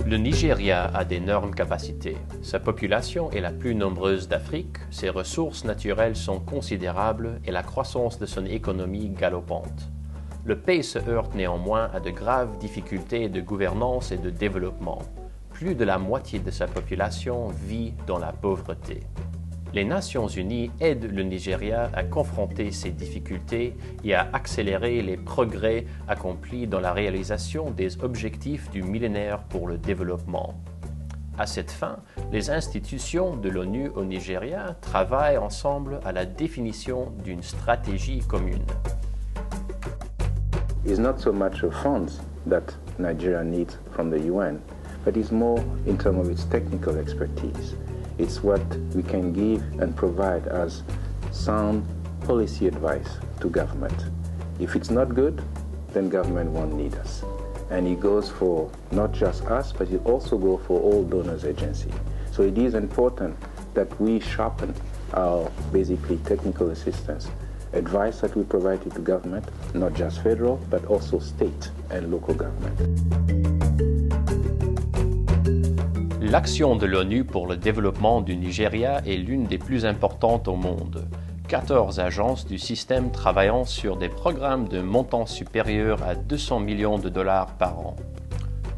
Le Nigeria a d'énormes capacités. Sa population est la plus nombreuse d'Afrique, ses ressources naturelles sont considérables et la croissance de son économie galopante. Le pays se heurte néanmoins à de graves difficultés de gouvernance et de développement. Plus de la moitié de sa population vit dans la pauvreté. Les Nations Unies aident le Nigeria à confronter ces difficultés et à accélérer les progrès accomplis dans la réalisation des objectifs du millénaire pour le développement. À cette fin, les institutions de l'ONU au Nigeria travaillent ensemble à la définition d'une stratégie commune. It's not so much the funds that Nigeria needs from the UN, but it's more in terms of its technical expertise. It's what we can give and provide as sound policy advice to government. If it's not good, then government won't need us. And it goes for not just us, but it also goes for all donors agencies. So it is important that we sharpen our basically technical assistance, advice that we provide to government, not just federal, but also state and local government. L'action de l'ONU pour le développement du Nigeria est l'une des plus importantes au monde. 14 agences du système travaillant sur des programmes de montant supérieur à 200 millions de dollars par an.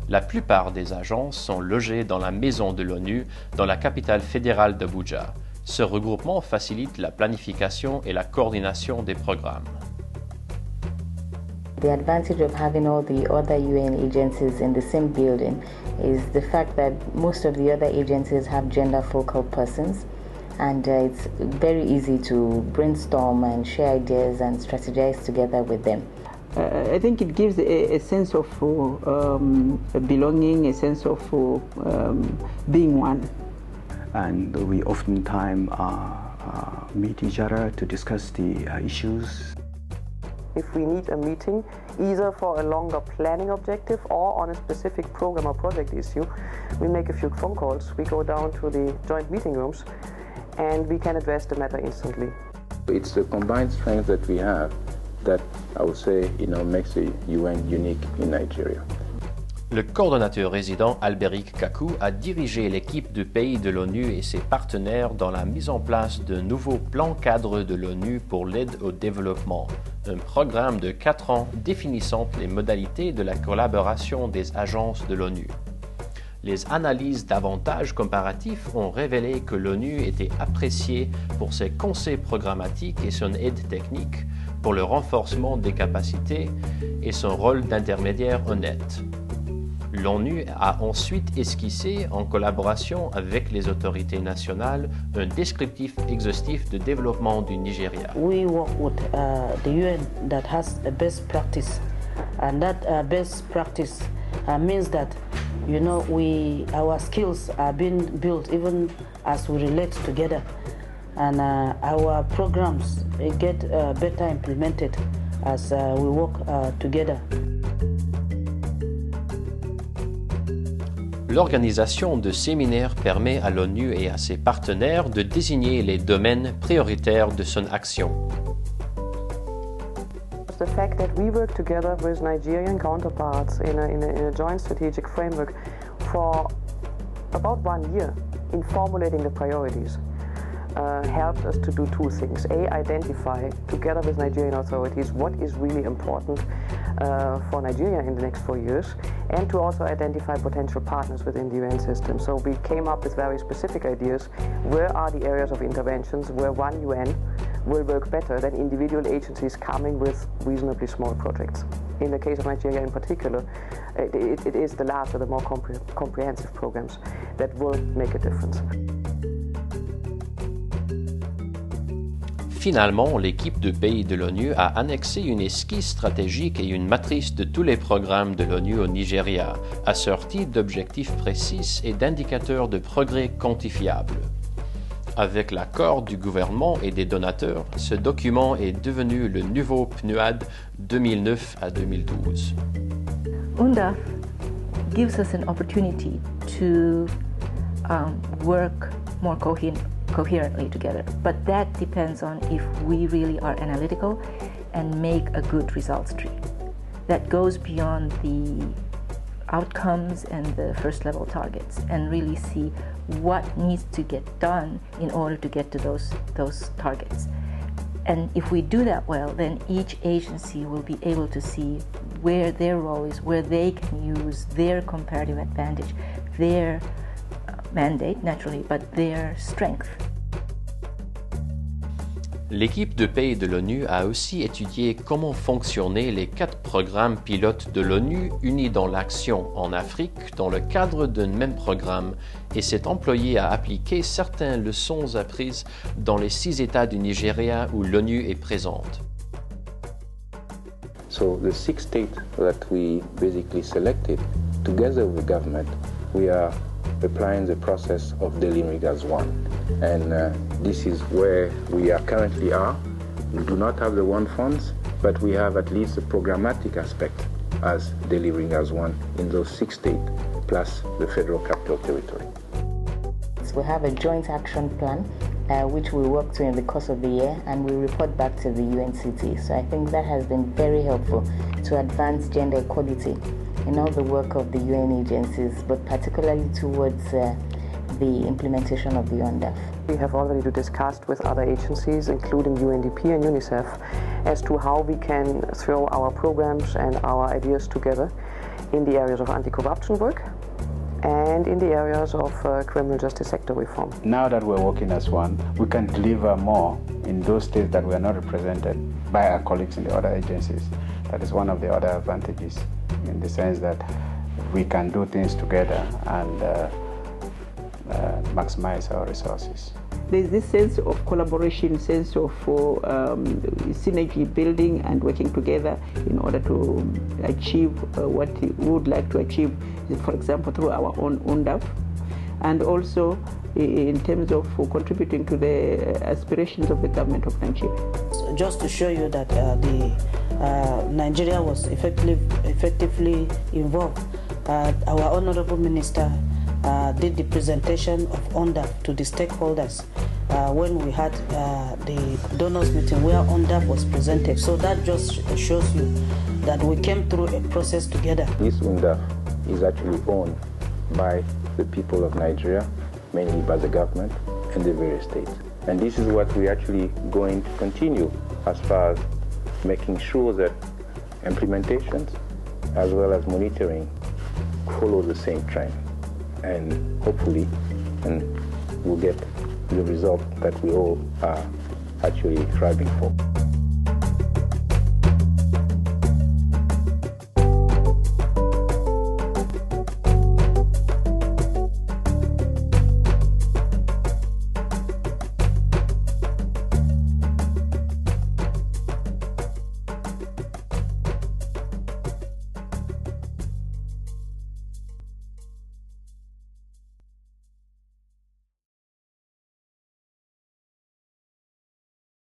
La plupart des agences sont logées dans la maison de l'ONU, dans la capitale fédérale d'Abuja. Ce regroupement facilite la planification et la coordination des programmes. The advantage of having all the other UN agencies in the same building is the fact that most of the other agencies have gender focal persons, and it's very easy to brainstorm and share ideas and strategize together with them. I think it gives a sense of belonging, a sense of being one. And we oftentimes meet each other to discuss the issues. If we need a meeting, either for a longer planning objective or on a specific program or project issue, we make a few phone calls. We go down to the joint meeting rooms and we can address the matter instantly. It's the combined strength that we have that I would say, makes the UN unique in Nigeria. Le coordonnateur résident Alberic Kakou a dirigé l'équipe du pays de l'ONU et ses partenaires dans la mise en place d'un nouveau plan cadre de l'ONU pour l'aide au développement, un programme de 4 ans définissant les modalités de la collaboration des agences de l'ONU. Les analyses d'avantages comparatifs ont révélé que l'ONU était appréciée pour ses conseils programmatiques et son aide technique, pour le renforcement des capacités et son rôle d'intermédiaire honnête. L'ONU a ensuite esquissé, en collaboration avec les autorités nationales, un descriptif exhaustif de développement du Nigeria. We work with the UN that has a best practice, and that best practice means that, our skills are being built even as we relate together, and our programs get better implemented as we work together. L'organisation de séminaires permet à l'ONU et à ses partenaires de désigner les domaines prioritaires de son action. The fact that we work together with Nigerian counterparts in a joint strategic framework for about 1 year in formulating the priorities helped us to do 2 things. A, identify together with Nigerian authorities what is really important for Nigeria in the next 4 years, and to also identify potential partners within the UN system. So we came up with very specific ideas. Where are the areas of interventions where one UN will work better than individual agencies coming with reasonably small projects? In the case of Nigeria in particular, it is the larger, the more comprehensive programs that will make a difference. Finalement, l'équipe de pays de l'ONU a annexé une esquisse stratégique et une matrice de tous les programmes de l'ONU au Nigeria, assortie d'objectifs précis et d'indicateurs de progrès quantifiables. Avec l'accord du gouvernement et des donateurs, ce document est devenu le nouveau PNUAD 2009 à 2012. UNDA gives us an opportunity to work more coherently together, but that depends on if we really are analytical and make a good results tree that goes beyond the outcomes and the first level targets, and really see what needs to get done in order to get to those targets. And if we do that well, then each agency will be able to see where their role is, where they can use their comparative advantage, their mandate, naturally, but their strength. L'équipe de pays de l'ONU a aussi étudié comment fonctionnaient les 4 programmes pilotes de l'ONU unis dans l'action en Afrique dans le cadre d'un même programme et s'est employée à appliquer certaines leçons apprises dans les 6 États du Nigeria où l'ONU est présente. So the 6 states that we basically selected, together with the government, we are applying the process of delivering as one. And this is where we are currently are. We do not have the one funds, but we have at least the programmatic aspect as delivering as one in those 6 states, plus the Federal Capital Territory. So we have a joint action plan, which we work to in the course of the year, and we report back to the UNCT. So I think that has been very helpful to advance gender equality in all the work of the UN agencies, but particularly towards the implementation of the UNDAF. We have already discussed with other agencies, including UNDP and UNICEF, as to how we can throw our programs and our ideas together in the areas of anti-corruption work and in the areas of criminal justice sector reform. Now that we're working as one, we can deliver more in those states that we are not represented by our colleagues in the other agencies. That is one of the other advantages, in the sense that we can do things together and maximize our resources. There's this sense of collaboration, sense of synergy building and working together in order to achieve what we would like to achieve, for example, through our own UNDAF, and also in terms of contributing to the aspirations of the government of Nigeria. So just to show you that Nigeria was effectively involved, our Honorable Minister did the presentation of UNDAF to the stakeholders when we had the donors meeting where UNDAF was presented. So that just shows you that we came through a process together. This UNDAF is actually owned by the people of Nigeria, mainly by the government and the various states. And this is what we're actually going to continue as far as making sure that implementations as well as monitoring follow the same trend. And hopefully we'll get the result that we all are actually striving for.